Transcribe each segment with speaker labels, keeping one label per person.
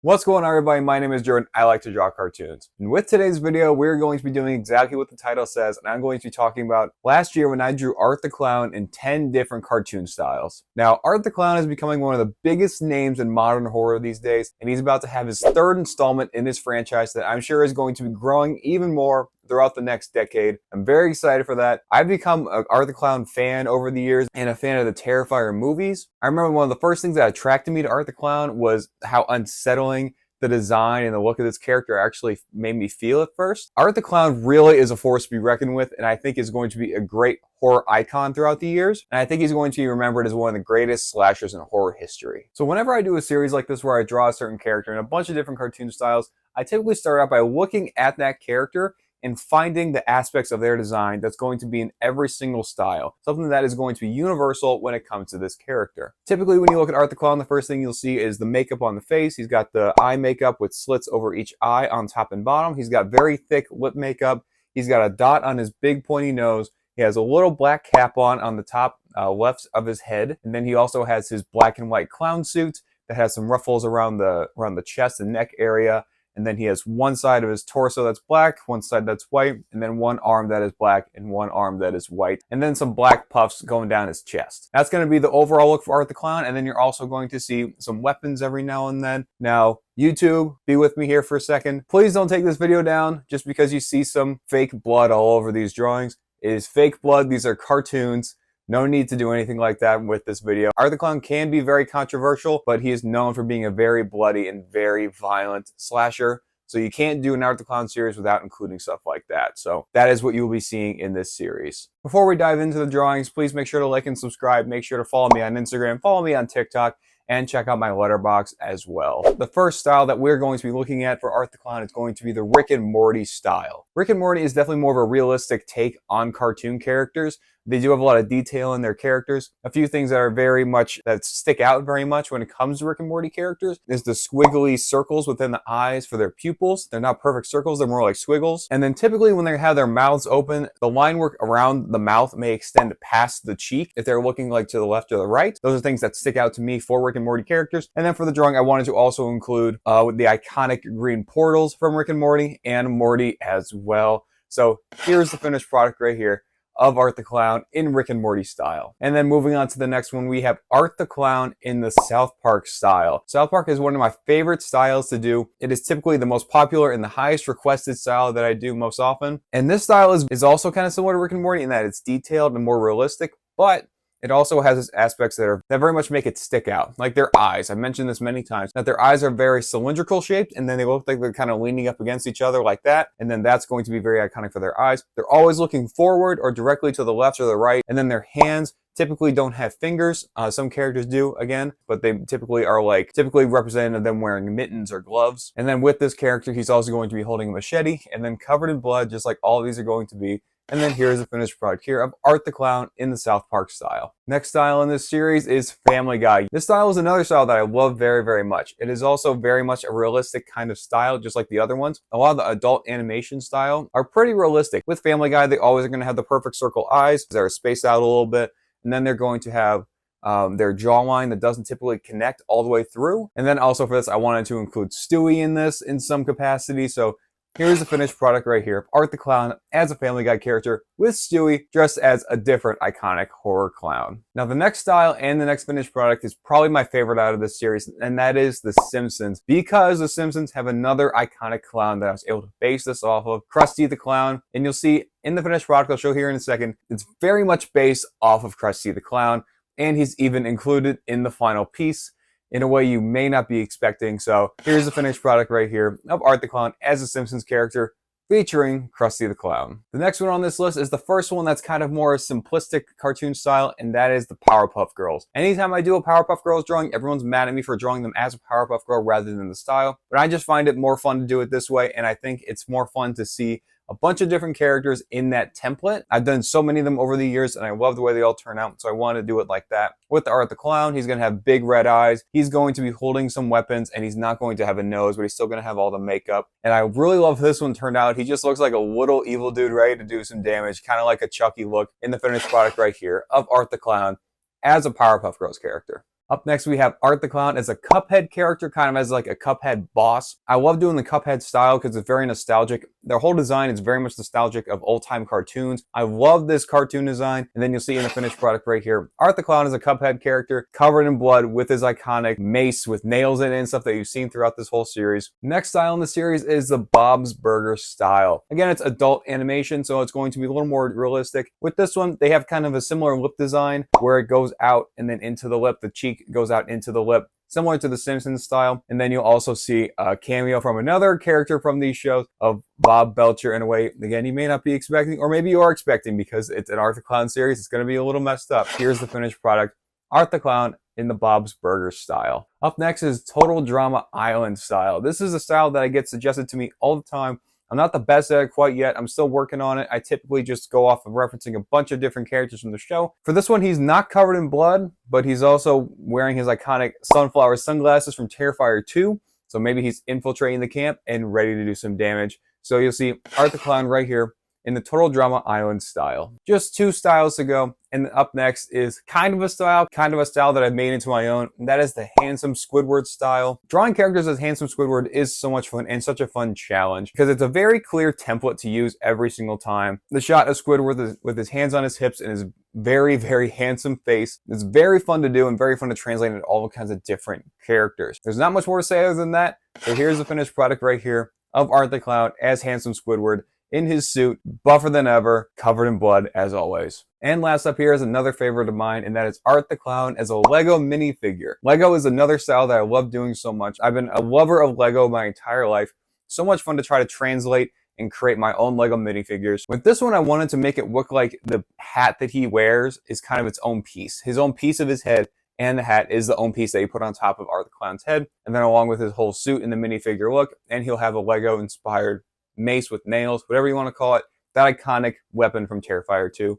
Speaker 1: What's going on, everybody? My name is Jordan. I like to draw cartoons. And with today's video, we're going to be doing exactly what the title says, and I'm going to be talking about last year when I drew Art the Clown in 10 different cartoon styles. Now, Art the Clown is becoming one of the biggest names in modern horror these days, and he's about to have his third installment in this franchise that I'm sure is going to be growing even more throughout the next decade. I'm very excited for that. I've become an Art the Clown fan over the years and a fan of the Terrifier movies. I remember one of the first things that attracted me to Art the Clown was how unsettling the design and the look of this character actually made me feel at first. Art the Clown really is a force to be reckoned with, and I think is going to be a great horror icon throughout the years. And I think he's going to be remembered as one of the greatest slashers in horror history. So whenever I do a series like this where I draw a certain character in a bunch of different cartoon styles, I typically start out by looking at that character and finding the aspects of their design that's going to be in every single style. Something that is going to be universal when it comes to this character. Typically, when you look at Art the Clown, the first thing you'll see is the makeup on the face. He's got the eye makeup with slits over each eye on top and bottom. He's got very thick lip makeup. He's got a dot on his big pointy nose. He has a little black cap on the top left of his head. And then he also has his black and white clown suit that has some ruffles around the chest and neck area. And then he has one side of his torso that's black, one side that's white, and then one arm that is black and one arm that is white. And then some black puffs going down his chest. That's going to be the overall look for Art the Clown. And then you're also going to see some weapons every now and then. Now, YouTube, be with me here for a second. Please don't take this video down just because you see some fake blood all over these drawings. It is fake blood. These are cartoons. No need to do anything like that with this video. Art the Clown can be very controversial, but he is known for being a very bloody and very violent slasher. So you can't do an Art the Clown series without including stuff like that. So that is what you will be seeing in this series. Before we dive into the drawings, please make sure to like and subscribe. Make sure to follow me on Instagram, follow me on TikTok, and check out my letterbox as well. The first style that we're going to be looking at for Art the Clown is going to be the Rick and Morty style. Rick and Morty is definitely more of a realistic take on cartoon characters. They do have a lot of detail in their characters. A few things that are that stick out very much when it comes to Rick and Morty characters is the squiggly circles within the eyes for their pupils. They're not perfect circles, they're more like squiggles. And then typically when they have their mouths open, the line work around the mouth may extend past the cheek if they're looking like to the left or the right. Those are things that stick out to me for Rick and Morty characters. And then for the drawing, I wanted to also include the iconic green portals from Rick and Morty as well. So here's the finished product right here of Art the Clown in Rick and Morty style. And then moving on to the next one, we have Art the Clown in the South Park style. South Park is one of my favorite styles to do. It is typically the most popular and the highest requested style that I do most often. And this style is also kind of similar to Rick and Morty in that it's detailed and more realistic, but it also has its aspects that very much make it stick out, like their eyes. I've mentioned this many times, that their eyes are very cylindrical shaped, and then they look like they're kind of leaning up against each other like that, and then that's going to be very iconic for their eyes. They're always looking forward or directly to the left or the right, and then their hands typically don't have fingers. Some characters do, again, but they typically are typically represented of them wearing mittens or gloves. And then with this character, he's also going to be holding a machete, and then covered in blood, just like all of these are going to be. And then here's the finished product here of Art the Clown in the South Park style. Next style in this series is Family Guy. This style is another style that I love very, very much. It is also very much a realistic kind of style, just like the other ones. A lot of the adult animation style are pretty realistic. With Family Guy, they always are going to have the perfect circle eyes. They're spaced out a little bit. And then they're going to have their jawline that doesn't typically connect all the way through. And then also for this, I wanted to include Stewie in this in some capacity. So here's the finished product right here. Art the Clown as a Family Guy character with Stewie dressed as a different iconic horror clown. Now the next style and the next finished product is probably my favorite out of this series, and that is the Simpsons. Because the Simpsons have another iconic clown that I was able to base this off of, Krusty the Clown. And you'll see in the finished product I'll show here in a second, it's very much based off of Krusty the Clown, and he's even included in the final piece in a way you may not be expecting. So here's the finished product right here of Art the Clown as a Simpsons character featuring Krusty the Clown. The next one on this list is the first one that's kind of more simplistic cartoon style, and that is the Powerpuff Girls. Anytime I do a Powerpuff Girls drawing, everyone's mad at me for drawing them as a Powerpuff Girl rather than the style, but I just find it more fun to do it this way, and I think it's more fun to see a bunch of different characters in that template. I've done so many of them over the years, and I love the way they all turn out, so I want to do it like that. With the Art the Clown, he's going to have big red eyes. He's going to be holding some weapons, and he's not going to have a nose, but he's still going to have all the makeup. And I really love how this one turned out. He just looks like a little evil dude ready to do some damage, kind of like a Chucky look in the finished product right here of Art the Clown as a Powerpuff Girls character. Up next, we have Art the Clown as a Cuphead character, kind of as like a Cuphead boss. I love doing the Cuphead style because it's very nostalgic. Their whole design is very much nostalgic of old-time cartoons. I love this cartoon design, and then you'll see in the finished product right here, Art the Clown is a Cuphead character covered in blood with his iconic mace with nails in it and stuff that you've seen throughout this whole series. Next style in the series is the Bob's Burger style. Again, it's adult animation, so it's going to be a little more realistic. With this one, they have kind of a similar lip design where it goes out and then into the lip. The cheek goes out into the lip, similar to the Simpsons style. And then you'll also see a cameo from another character from these shows of Bob Belcher in a way, again, you may not be expecting, or maybe you are expecting because it's an Art the Clown series. It's going to be a little messed up. Here's the finished product. Art the Clown in the Bob's Burger style. Up next is Total Drama Island style. This is a style that I get suggested to me all the time. I'm not the best at it quite yet. I'm still working on it. I typically just go off of referencing a bunch of different characters from the show. For this one, he's not covered in blood, but he's also wearing his iconic sunflower sunglasses from Terrifier 2. So maybe he's infiltrating the camp and ready to do some damage. So you'll see Art the Clown right here in the Total Drama Island style. Just 2 styles to go. And up next is kind of a style that I've made into my own, and that is the Handsome Squidward style. Drawing characters as Handsome Squidward is so much fun and such a fun challenge because it's a very clear template to use every single time. The shot of Squidward with his hands on his hips and his very, very handsome face is very fun to do and very fun to translate into all kinds of different characters. There's not much more to say other than that, so here's the finished product right here of Art the Clown as Handsome Squidward in his suit, buffer than ever, covered in blood as always. And last up here is another favorite of mine, and that is Art the Clown as a Lego minifigure. Lego is another style that I love doing so much. I've been a lover of Lego my entire life. So much fun to try to translate and create my own Lego minifigures. With this one, I wanted to make it look like the hat that he wears is kind of its own piece. His own piece of his head and the hat is the own piece that he put on top of Art the Clown's head. And then along with his whole suit and the minifigure look, and he'll have a Lego-inspired mace with nails, whatever you want to call it, that iconic weapon from Terrifier 2.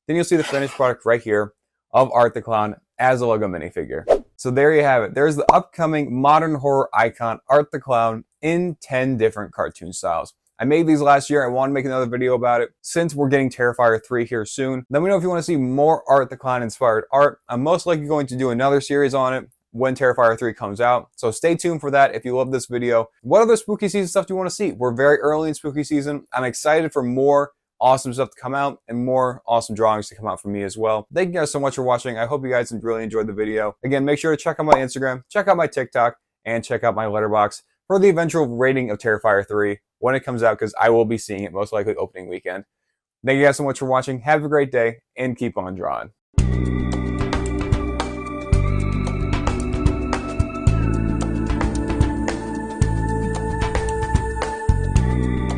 Speaker 1: Then you'll see the finished product right here of Art the Clown as a Lego minifigure. So there you have it. There's the upcoming modern horror icon, Art the Clown, in 10 different cartoon styles. I made these last year. I want to make another video about it since we're getting Terrifier 3 here soon. Let me know if you want to see more Art the Clown inspired art. I'm most likely going to do another series on it when Terrifier 3 comes out. So stay tuned for that if you love this video. What other spooky season stuff do you want to see? We're very early in spooky season. I'm excited for more awesome stuff to come out and more awesome drawings to come out from me as well. Thank you guys so much for watching. I hope you guys really enjoyed the video. Again, make sure to check out my Instagram, check out my TikTok, and check out my letterbox for the eventual rating of Terrifier 3 when it comes out, because I will be seeing it most likely opening weekend. Thank you guys so much for watching. Have a great day and keep on drawing.